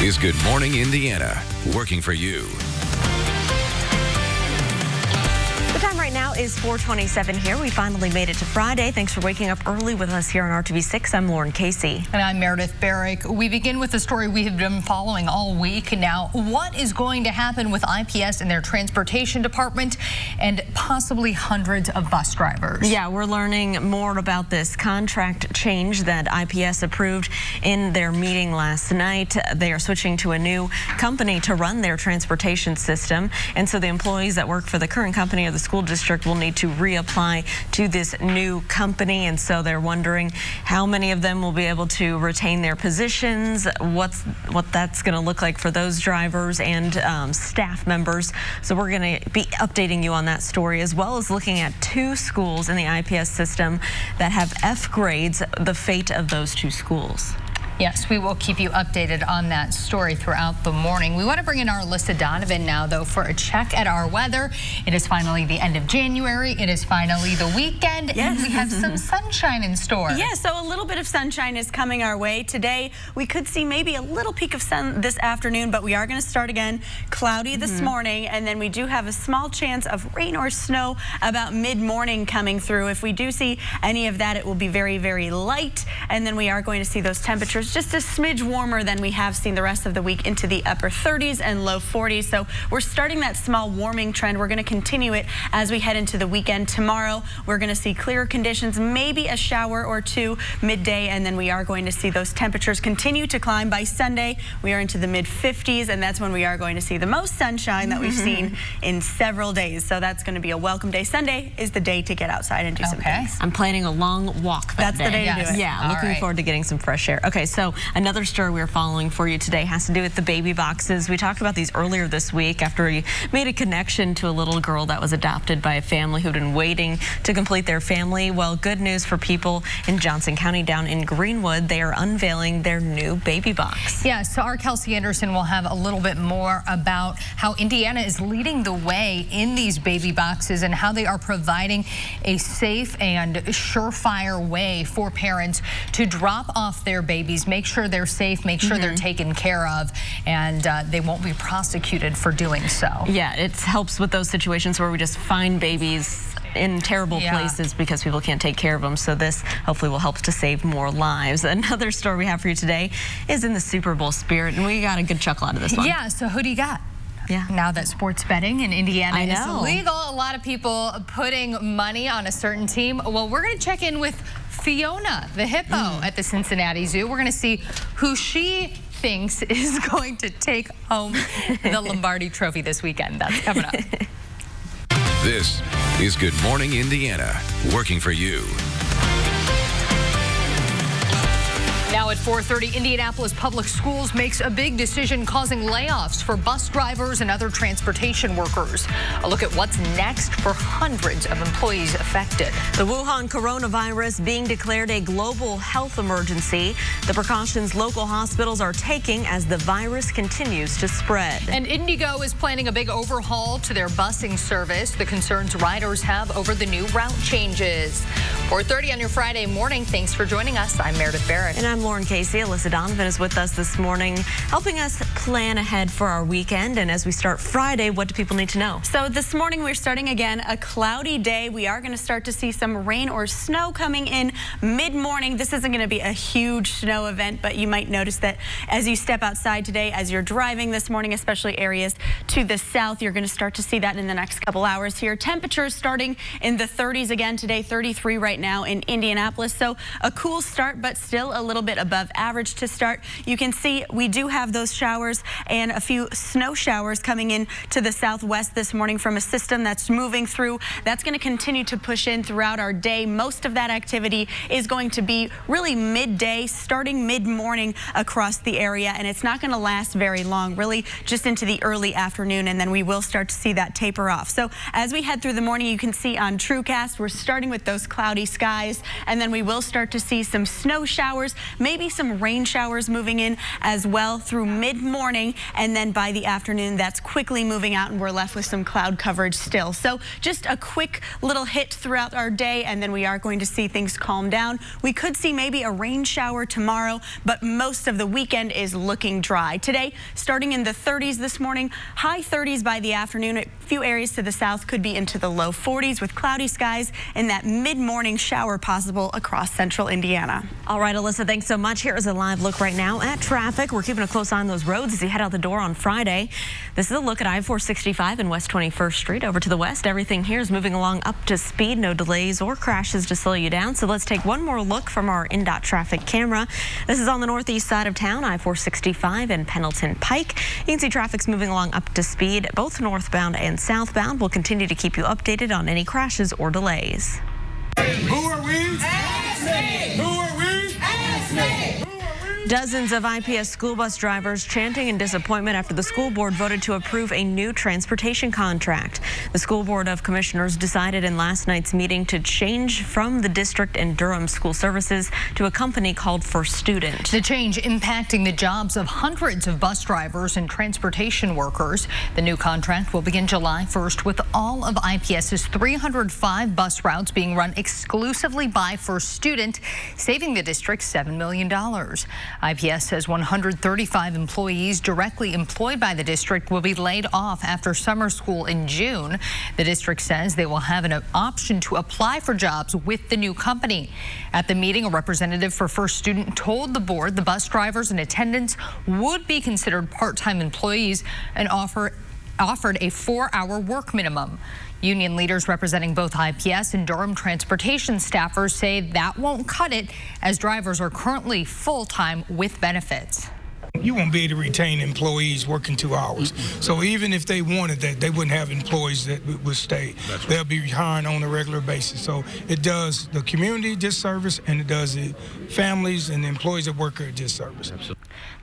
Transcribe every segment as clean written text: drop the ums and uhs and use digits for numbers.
is Good Morning Indiana, working for you. The time right now is 4:27 here. We finally made it to Friday. Thanks for waking up early with us here on RTV6. I'm Lauren Casey. And I'm Meredith Barrick. We begin with the story we have been following all week. Now, what is going to happen with IPS and their transportation department and possibly hundreds of bus drivers? Yeah, we're learning more about this contract change that IPS approved in their meeting last night. They are switching to a new company to run their transportation system. And so the employees that work for the current company or the school district will need to reapply to this new company, and so they're wondering how many of them will be able to retain their positions, what that's going to look like for those drivers and staff members. So we're going to be updating you on that story, as well as looking at two schools in the IPS system that have F grades, the fate of those two schools. Yes, we will keep you updated on that story throughout the morning. We want to bring in our Alyssa Donovan now, though, for a check at our weather. It is finally the end of January. It is finally the weekend, yes. And we have some sunshine in store. Yeah, so a little bit of sunshine is coming our way. Today, we could see maybe a little peak of sun this afternoon, but we are going to start again cloudy this morning, and then we do have a small chance of rain or snow about mid-morning coming through. If we do see any of that, it will be very, very light, and then we are going to see those temperatures just a smidge warmer than we have seen the rest of the week, into the upper 30s and low 40s. So we're starting that small warming trend. We're going to continue it as we head into the weekend. Tomorrow, we're going to see clearer conditions, maybe a shower or two midday, and then we are going to see those temperatures continue to climb. By Sunday, we are into the mid-50s, and that's when we are going to see the most sunshine that we've seen in several days. So that's going to be a welcome day. Sunday is the day to get outside and do some things. I'm planning a long walk that day. That's the day to do it. Yeah, looking forward to getting some fresh air. Okay, so another story we're following for you today has to do with the baby boxes. We talked about these earlier this week after we made a connection to a little girl that was adopted by a family who'd been waiting to complete their family. Well, good news for people in Johnson County down in Greenwood. They are unveiling their new baby box. Yeah, so our Kelsey Anderson will have a little bit more about how Indiana is leading the way in these baby boxes and how they are providing a safe and surefire way for parents to drop off their babies, make sure they're safe, make sure they're taken care of, and they won't be prosecuted for doing so. Yeah, it helps with those situations where we just find babies in terrible places because people can't take care of them. So this hopefully will help to save more lives. Another story we have for you today is in the Super Bowl spirit, and we got a good chuckle out of this one. Yeah, so who do you got? Yeah. Now that sports betting in Indiana is legal, a lot of people putting money on a certain team. Well, we're going to check in with Fiona, the hippo at the Cincinnati Zoo. We're going to see who she thinks is going to take home the Lombardi Trophy this weekend. That's coming up. This is Good Morning Indiana, working for you. Now at 4:30, Indianapolis Public Schools makes a big decision causing layoffs for bus drivers and other transportation workers. A look at what's next for hundreds of employees affected. The Wuhan coronavirus being declared a global health emergency. The precautions local hospitals are taking as the virus continues to spread. And Indigo is planning a big overhaul to their busing service. The concerns riders have over the new route changes. 4:30 on your Friday morning. Thanks for joining us. I'm Meredith Barrick. And I'm Lauren Casey. Alyssa Donovan is with us this morning, helping us plan ahead for our weekend. And as we start Friday, what do people need to know? So this morning we're starting again a cloudy day. We are going to start to see some rain or snow coming in mid-morning. This isn't going to be a huge snow event, but you might notice that as you step outside today, as you're driving this morning, especially areas to the south, you're going to start to see that in the next couple hours here. Temperatures starting in the 30s again today, 33 right now in Indianapolis. So a cool start, but still a little bit above average to start. You can see we do have those showers and a few snow showers coming in to the southwest this morning from a system that's moving through. That's going to continue to push in throughout our day. Most of that activity is going to be really midday, starting mid-morning across the area, and it's not going to last very long, really just into the early afternoon. afternoon, and then we will start to see that taper off. So as we head through the morning, you can see on TrueCast, we're starting with those cloudy skies, and then we will start to see some snow showers, maybe some rain showers moving in as well through mid-morning, and then by the afternoon, that's quickly moving out, and we're left with some cloud coverage still. So just a quick little hit throughout our day, and then we are going to see things calm down. We could see maybe a rain shower tomorrow, but most of the weekend is looking dry. Today, starting in the 30s this morning, high 30s by the afternoon. A few areas to the south could be into the low 40s with cloudy skies and that mid-morning shower possible across central Indiana. All right, Alyssa, thanks so much. Here is a live look right now at traffic. We're keeping a close eye on those roads as you head out the door on Friday. This is a look at I-465 and West 21st Street. Over to the west, everything here is moving along up to speed. No delays or crashes to slow you down. So let's take one more look from our INDOT traffic camera. This is on the northeast side of town, I-465 and Pendleton Pike. You can see traffic's moving along up to speed, both northbound and southbound. We'll continue to keep you updated on any crashes or delays. Who are we? Ask me! Who are we? Ask me! Dozens of IPS school bus drivers chanting in disappointment after the school board voted to approve a new transportation contract. The School Board of Commissioners decided in last night's meeting to change from the district and Durham School Services to a company called First Student. The change impacting the jobs of hundreds of bus drivers and transportation workers. The new contract will begin July 1st with all of IPS's 305 bus routes being run exclusively by First Student, saving the district $7 million. IPS says 135 employees directly employed by the district will be laid off after summer school in June. The district says they will have an option to apply for jobs with the new company. At the meeting, a representative for First Student told the board the bus drivers and attendants would be considered part-time employees and offered a 4-hour work minimum. Union leaders representing both IPS and Durham transportation staffers say that won't cut it, as drivers are currently full-time with benefits. You won't be able to retain employees working 2 hours. So even if they wanted that, they wouldn't have employees that would stay. They'll be hiring on a regular basis. So it does the community disservice, and it does the families and the employees that work here a disservice.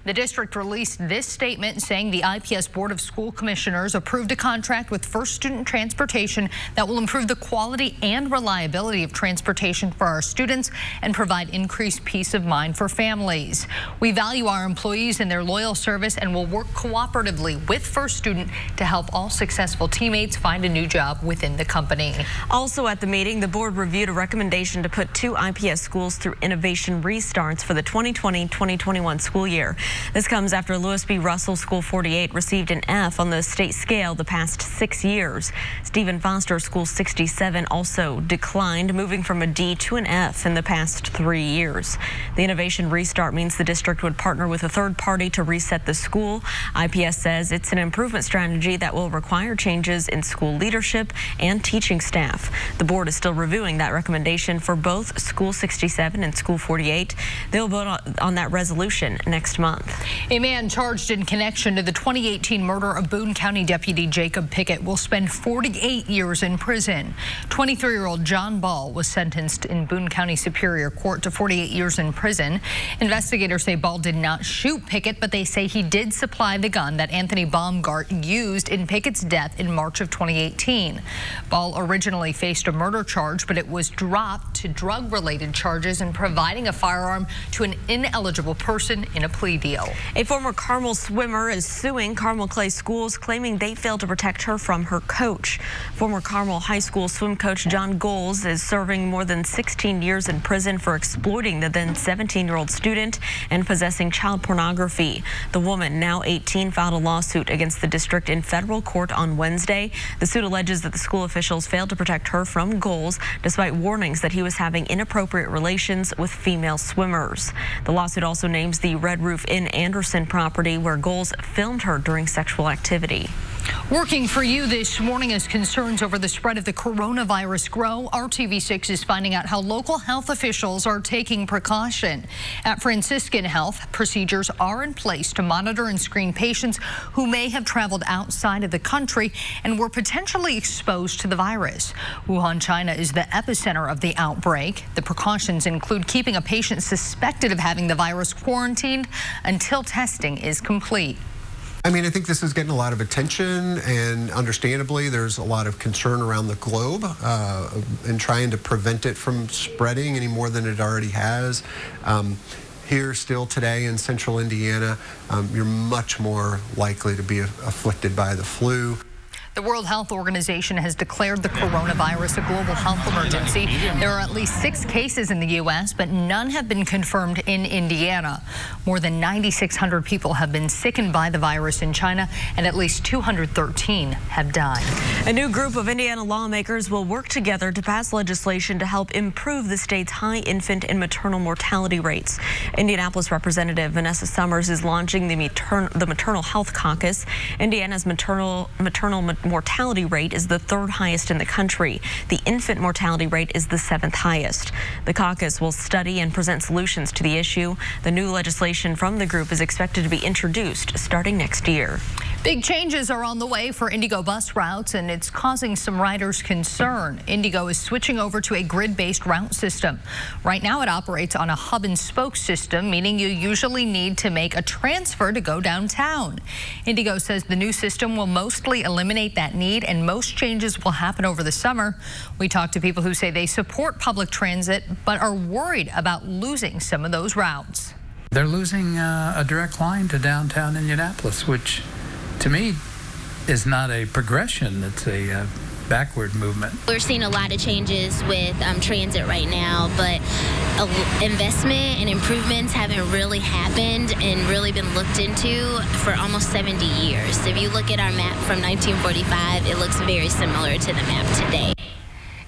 The district released this statement saying the IPS Board of School Commissioners approved a contract with First Student Transportation that will improve the quality and reliability of transportation for our students and provide increased peace of mind for families. We value our employees and their loyal service and will work cooperatively with First Student to help all successful teammates find a new job within the company. Also at the meeting, the board reviewed a recommendation to put 2 IPS schools through innovation restarts for the 2020-2021 school year. This comes after Lewis B. Russell School 48 received an F on the state scale the past 6 years. Stephen Foster School 67 also declined, moving from a D to an F in the past 3 years. The innovation restart means the district would partner with a third party to reset the school. IPS says it's an improvement strategy that will require changes in school leadership and teaching staff. The board is still reviewing that recommendation for both School 67 and School 48. They'll vote on that resolution next month. A man charged in connection to the 2018 murder of Boone County Deputy Jacob Pickett will spend 48 years in prison. 23-year-old John Ball was sentenced in Boone County Superior Court to 48 years in prison. Investigators say Ball did not shoot Pickett, but they say he did supply the gun that Anthony Baumgart used in Pickett's death in March of 2018. Ball originally faced a murder charge, but it was dropped to drug-related charges and providing a firearm to an ineligible person in a plea deal. A former Carmel swimmer is suing Carmel Clay Schools, claiming they failed to protect her from her coach. Former Carmel High School swim coach John Goals is serving more than 16 years in prison for exploiting the then 17-year-old student and possessing child pornography. The woman, now 18, filed a lawsuit against the district in federal court on Wednesday. The suit alleges that the school officials failed to protect her from Goals, despite warnings that he was having inappropriate relations with female swimmers. The lawsuit also names the Red Roof Inn Anderson property where Goals filmed her during sexual activity. Working for you this morning as concerns over the spread of the coronavirus grow, RTV6 is finding out how local health officials are taking precaution. At Franciscan Health, procedures are in place to monitor and screen patients who may have traveled outside of the country and were potentially exposed to the virus. Wuhan, China is the epicenter of the outbreak. The precautions include keeping a patient suspected of having the virus quarantined until testing is complete. I mean, I think this is getting a lot of attention, and understandably, there's a lot of concern around the globe in trying to prevent it from spreading any more than it already has. Here still today in central Indiana, you're much more likely to be afflicted by the flu. The World Health Organization has declared the coronavirus a global health emergency. There are at least 6 cases in the U.S., but none have been confirmed in Indiana. More than 9,600 people have been sickened by the virus in China, and at least 213 have died. A new group of Indiana lawmakers will work together to pass legislation to help improve the state's high infant and maternal mortality rates. Indianapolis Representative Vanessa Summers is launching the Maternal Health Caucus. Indiana's maternal mortality rate is the 3rd highest in the country. The infant mortality rate is the 7th highest. The caucus will study and present solutions to the issue. The new legislation from the group is expected to be introduced starting next year. Big changes are on the way for Indigo bus routes, and it's causing some riders concern. Indigo is switching over to a grid-based route system. Right now it operates on a hub and spoke system, meaning you usually need to make a transfer to go downtown. Indigo says the new system will mostly eliminate that need, and most changes will happen over the summer. We talked to people who say they support public transit but are worried about losing some of those routes. They're losing a direct line to downtown Indianapolis, which to me is not a progression, it's a backward movement. We're seeing a lot of changes with transit right now, but investment and improvements haven't really happened and really been looked into for almost 70 years. If you look at our map from 1945, it looks very similar to the map today.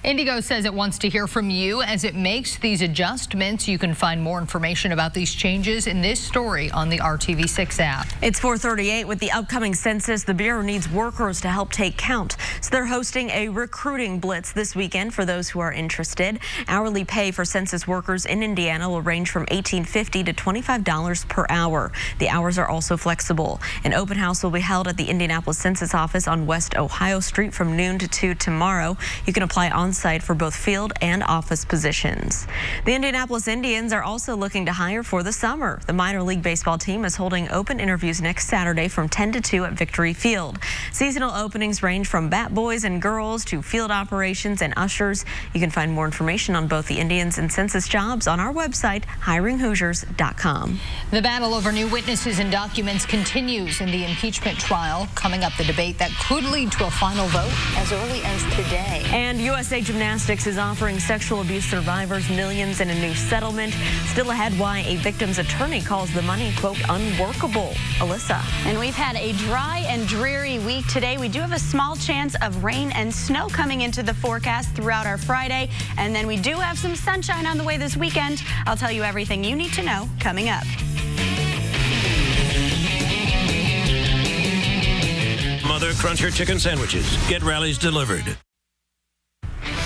Indigo says it wants to hear from you as it makes these adjustments. You can find more information about these changes in this story on the RTV6 app. It's 4:38. With the upcoming census, the Bureau needs workers to help take count. So they're hosting a recruiting blitz this weekend for those who are interested. Hourly pay for census workers in Indiana will range from $18.50 to $25 per hour. The hours are also flexible. An open house will be held at the Indianapolis Census Office on West Ohio Street from noon to 2 tomorrow. You can apply on site for both field and office positions. The Indianapolis Indians are also looking to hire for the summer. The minor league baseball team is holding open interviews next Saturday from 10 to 2 at Victory Field. Seasonal openings range from bat boys and girls to field operations and ushers. You can find more information on both the Indians and census jobs on our website, hiringhoosiers.com. The battle over new witnesses and documents continues in the impeachment trial. Coming up, the debate that could lead to a final vote as early as today. And USA Gymnastics is offering sexual abuse survivors millions in a new settlement. Still ahead, why a victim's attorney calls the money, quote, unworkable. Alyssa. And we've had a dry and dreary week today. We do have a small chance of rain and snow coming into the forecast throughout our Friday. And then we do have some sunshine on the way this weekend. I'll tell you everything you need to know coming up. Mother Cruncher chicken sandwiches. Get Rallies delivered.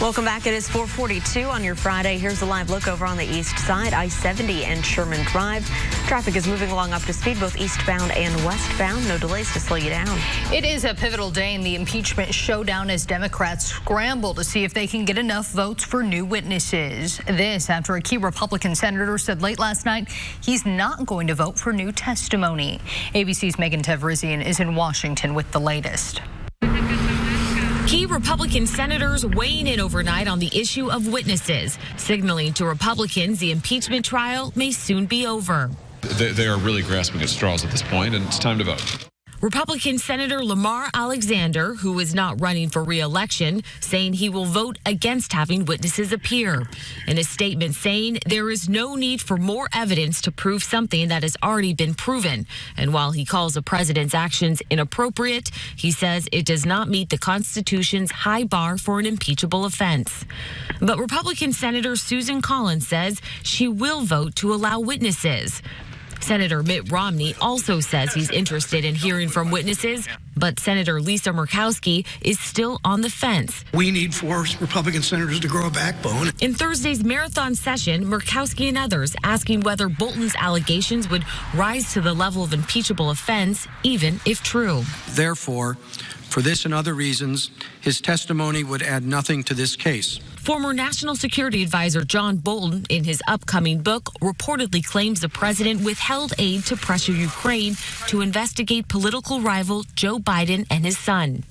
Welcome back. It is 4:42 on your Friday. Here's a live look over on the east side, I-70 and Sherman Drive. Traffic is moving along up to speed, both eastbound and westbound. No delays to slow you down. It is a pivotal day in the impeachment showdown as Democrats scramble to see if they can get enough votes for new witnesses. This after a key Republican senator said late last night he's not going to vote for new testimony. ABC's Megan Tevrizian is in Washington with the latest. Key Republican senators weighing in overnight on the issue of witnesses, signaling to Republicans the impeachment trial may soon be over. They are really grasping at straws at this point, and it's time to vote. Republican Senator Lamar Alexander, who is not running for re-election, saying he will vote against having witnesses appear. In a statement saying there is no need for more evidence to prove something that has already been proven. And while he calls the president's actions inappropriate, he says it does not meet the Constitution's high bar for an impeachable offense. But Republican Senator Susan Collins says she will vote to allow witnesses. Senator Mitt Romney also says he's interested in hearing from witnesses, but Senator Lisa Murkowski is still on the fence. We need for Republican senators to grow a backbone. In Thursday's marathon session, Murkowski and others asking whether Bolton's allegations would rise to the level of impeachable offense, even if true. Therefore, for this and other reasons, his testimony would add nothing to this case. Former National Security Advisor John Bolton, in his upcoming book, reportedly claims the president withheld aid to pressure Ukraine to investigate political rival Joe Biden and his son.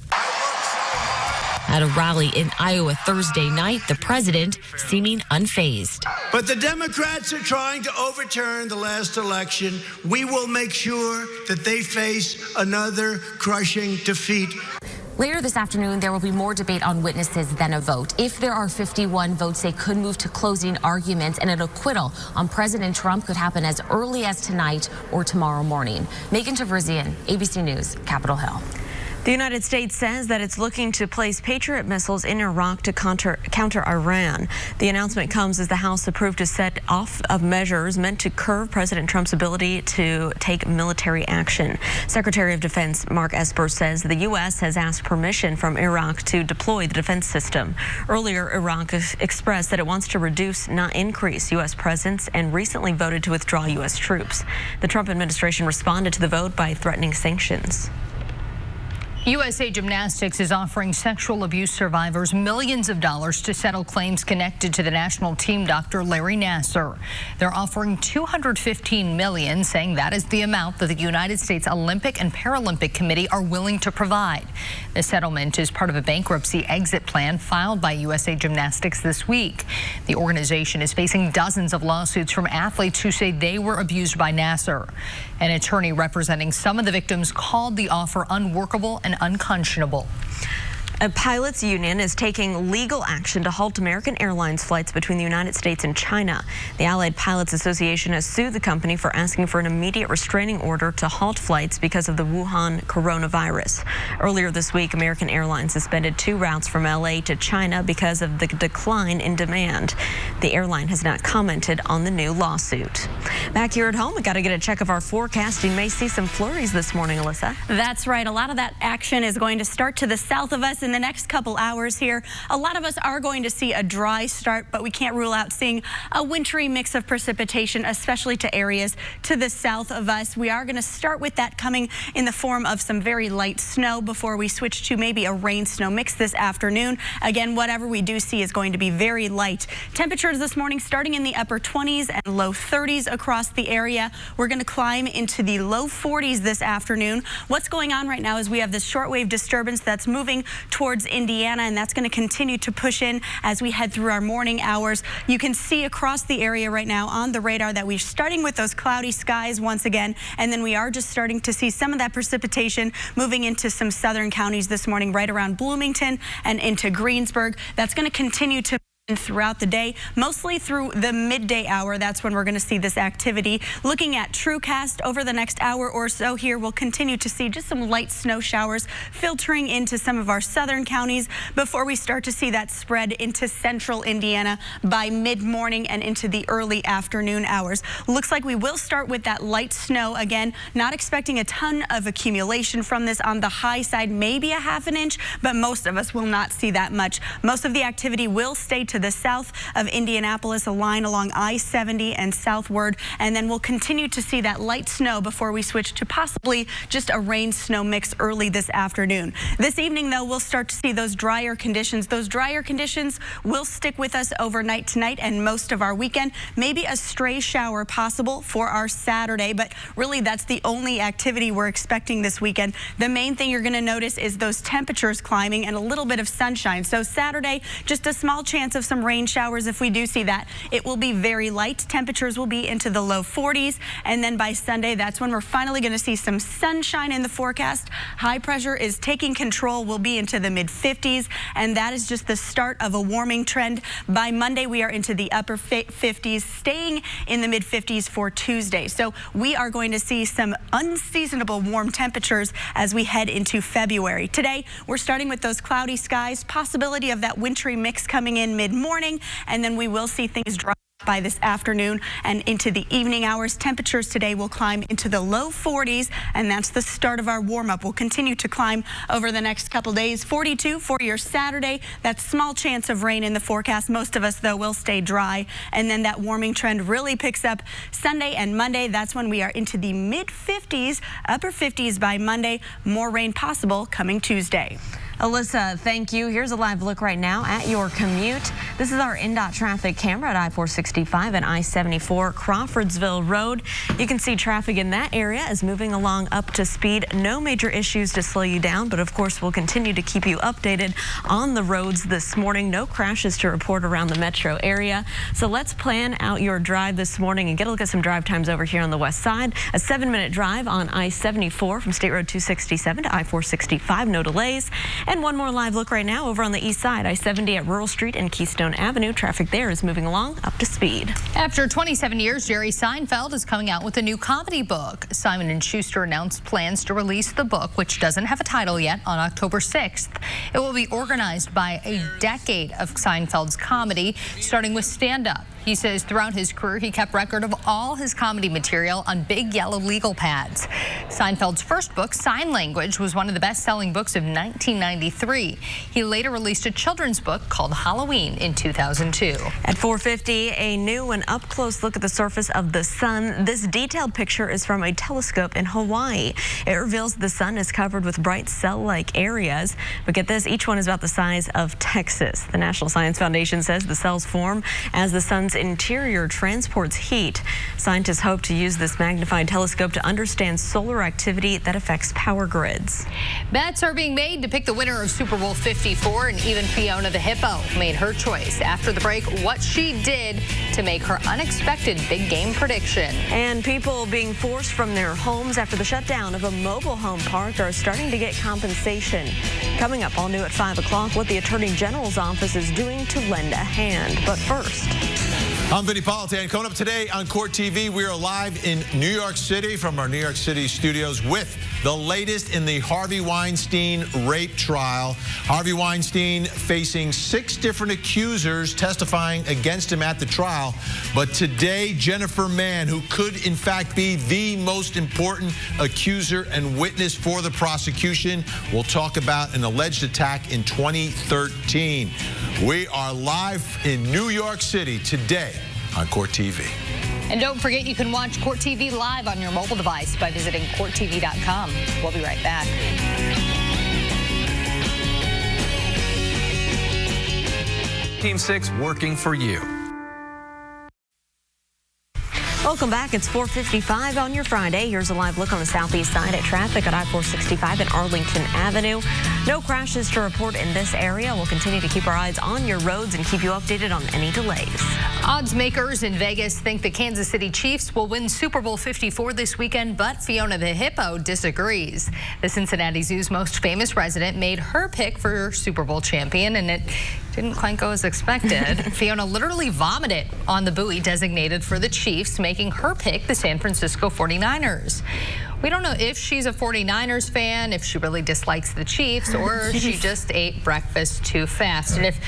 At a rally in Iowa Thursday night, the president seeming unfazed. But the Democrats are trying to overturn the last election. We will make sure that they face another crushing defeat. Later this afternoon, there will be more debate on witnesses than a vote. If there are 51 votes, they could move to closing arguments, and an acquittal on President Trump could happen as early as tonight or tomorrow morning. Megan Tavrizian, ABC News, Capitol Hill. The United States says that it's looking to place Patriot missiles in Iraq to counter Iran. The announcement comes as the House approved a set off of measures meant to curb President Trump's ability to take military action. Secretary of Defense Mark Esper says the U.S. has asked permission from Iraq to deploy the defense system. Earlier, Iraq expressed that it wants to reduce, not increase, U.S. presence and recently voted to withdraw U.S. troops. The Trump administration responded to the vote by threatening sanctions. USA Gymnastics is offering sexual abuse survivors millions of dollars to settle claims connected to the national team doctor Larry Nassar. They're offering $215 million, saying that is the amount that the United States Olympic and Paralympic Committee are willing to provide. The settlement is part of a bankruptcy exit plan filed by USA Gymnastics this week. The organization is facing dozens of lawsuits from athletes who say they were abused by Nassar. An attorney representing some of the victims called the offer unworkable and unconscionable. A pilots union is taking legal action to halt American Airlines flights between the United States and China. The Allied Pilots Association has sued the company for asking for an immediate restraining order to halt flights because of the Wuhan coronavirus. Earlier this week, American Airlines suspended 2 routes from LA to China because of the decline in demand. The airline has not commented on the new lawsuit. Back here at home, we got to get a check of our forecast. You may see some flurries this morning, Alyssa. That's right. A lot of that action is going to start to the south of us in the next couple hours here. A lot of us are going to see a dry start, but we can't rule out seeing a wintry mix of precipitation, especially to areas to the south of us. We are going to start with that coming in the form of some very light snow before we switch to maybe a rain-snow mix this afternoon. Again, whatever we do see is going to be very light. Temperatures this morning starting in the upper 20s and low 30s across the area. We're going to climb into the low 40s this afternoon. What's going on right now is we have this shortwave disturbance that's moving towards Indiana, and that's going to continue to push in as we head through our morning hours. You can see across the area right now on the radar that we're starting with those cloudy skies once again, and then we are just starting to see some of that precipitation moving into some southern counties this morning, right around Bloomington and into Greensburg. That's going to continue to throughout the day, mostly through the midday hour. That's when we're going to see this activity. Looking at TrueCast over the next hour or so here, we'll continue to see just some light snow showers filtering into some of our southern counties before we start to see that spread into central Indiana by mid-morning and into the early afternoon hours. Looks like we will start with that light snow again. Not expecting a ton of accumulation from this. On the high side, maybe a ½ inch, but most of us will not see that much. Most of the activity will stay to the south of Indianapolis, a line along I-70 and southward, and then we'll continue to see that light snow before we switch to possibly just a rain-snow mix early this afternoon. This evening, though, we'll start to see those drier conditions. Those drier conditions will stick with us overnight tonight and most of our weekend. Maybe a stray shower possible for our Saturday, but really that's the only activity we're expecting this weekend. The main thing you're going to notice is those temperatures climbing and a little bit of sunshine. So Saturday, just a small chance of some rain showers. If we do see that, it will be very light. Temperatures will be into the low 40s, and then by Sunday, that's when we're finally going to see some sunshine in the forecast. High pressure is taking control. We'll be into the mid 50s, and that is just the start of a warming trend. By Monday, we are into the upper 50s, staying in the mid 50s for Tuesday. So we are going to see some unseasonable warm temperatures as we head into February. Today, we're starting with those cloudy skies, possibility of that wintry mix coming in mid-morning, and then we will see things dry by this afternoon and into the evening hours. Temperatures today will climb into the low 40s, and that's the start of our warm-up. We'll continue to climb over the next couple days. 42 for your Saturday. That small chance of rain in the forecast. Most of us, though, will stay dry, and then that warming trend really picks up Sunday and Monday. That's when we are into the mid-50s, upper 50s by Monday. More rain possible coming Tuesday. Alyssa, thank you. Here's a live look right now at your commute. This is our INDOT traffic camera at I-465 and I-74 Crawfordsville Road. You can see traffic in that area is moving along up to speed. No major issues to slow you down, but of course we'll continue to keep you updated on the roads this morning. No crashes to report around the metro area. So let's plan out your drive this morning and get a look at some drive times over here on the west side. A 7-minute drive on I-74 from State Road 267 to I-465, no delays. And one more live look right now over on the east side, I-70 at Rural Street and Keystone Avenue. Traffic there is moving along up to speed. After 27 years, Jerry Seinfeld is coming out with a new comedy book. Simon & Schuster announced plans to release the book, which doesn't have a title yet, on October 6th. It will be organized by a decade of Seinfeld's comedy, starting with stand-up. He says throughout his career, he kept record of all his comedy material on big yellow legal pads. Seinfeld's first book, Sign Language, was one of the best-selling books of 1993. He later released a children's book called Halloween in 2002. At 4:50, a new and up-close look at the surface of the sun. This detailed picture is from a telescope in Hawaii. It reveals the sun is covered with bright cell-like areas. But get this, each one is about the size of Texas. The National Science Foundation says the cells form as the sun's interior transports heat. Scientists hope to use this magnified telescope to understand solar activity that affects power grids. Bets are being made to pick the winner of Super Bowl 54, and even Fiona the Hippo made her choice. After the break, what she did to make her unexpected big game prediction. And people being forced from their homes after the shutdown of a mobile home park are starting to get compensation. Coming up, all new at 5 o'clock, what the Attorney General's office is doing to lend a hand. But first, I'm Vinny Politan. Coming up today on Court TV, we are live in New York City from our New York City studios with the latest in the Harvey Weinstein rape trial. Harvey Weinstein facing 6 different accusers testifying against him at the trial. But today, Jennifer Mann, who could in fact be the most important accuser and witness for the prosecution, will talk about an alleged attack in 2013. We are live in New York City today on Court TV. And don't forget, you can watch Court TV live on your mobile device by visiting courttv.com. We'll be right back. Team 6 working for you. welcome back. It's 4:55 on your Friday. Here's a live look on the southeast side at traffic at I-465 and Arlington Avenue. No crashes to report in this area. We'll continue to keep our eyes on your roads and keep you updated on any delays. Odds makers in Vegas think the Kansas City Chiefs will win Super Bowl 54 this weekend, but Fiona the Hippo disagrees. The Cincinnati Zoo's most famous resident made her pick for Super Bowl champion, and it didn't quite go as expected. Fiona literally vomited on the buoy designated for the Chiefs, making her pick the San Francisco 49ers. We don't know if she's a 49ers fan, if she really dislikes the Chiefs, or she just ate breakfast too fast. And if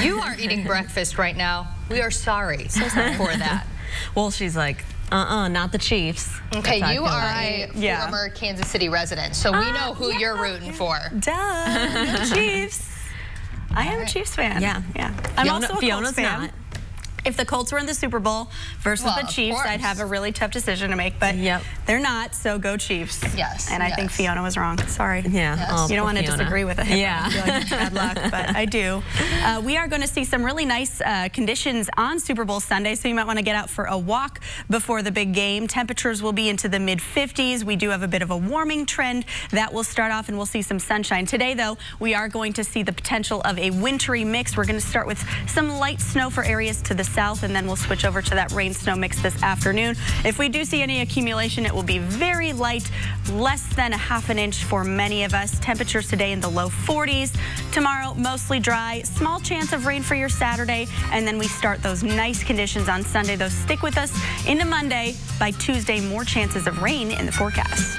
you are eating breakfast right now, we are sorry. So sorry for that. Well, she's like, not the Chiefs. Okay, you are a former Kansas City resident, so we know who you're rooting for. Duh, Chiefs. I am a Chiefs fan. Yeah. I'm also a Fiona's Colts fan. not. If the Colts were in the Super Bowl versus the Chiefs, I'd have a really tough decision to make, but they're not, so go Chiefs. Yes. And I think Fiona was wrong. Sorry. Yeah. Yes. You don't want to disagree with a hippo. Yeah. I feel like it's bad luck, but I do. We are going to see some really nice conditions on Super Bowl Sunday, so you might want to get out for a walk before the big game. Temperatures will be into the mid-50s. We do have a bit of a warming trend that will start off, and we'll see some sunshine. Today, though, we are going to see the potential of a wintry mix. We're going to start with some light snow for areas to the south, and then we'll switch over to that rain-snow mix this afternoon. If we do see any accumulation, it will be very light, less than a ½ inch for many of us. Temperatures today in the low 40s. Tomorrow, mostly dry. Small chance of rain for your Saturday, and then we start those nice conditions on Sunday. Those stick with us into Monday. By Tuesday, more chances of rain in the forecast.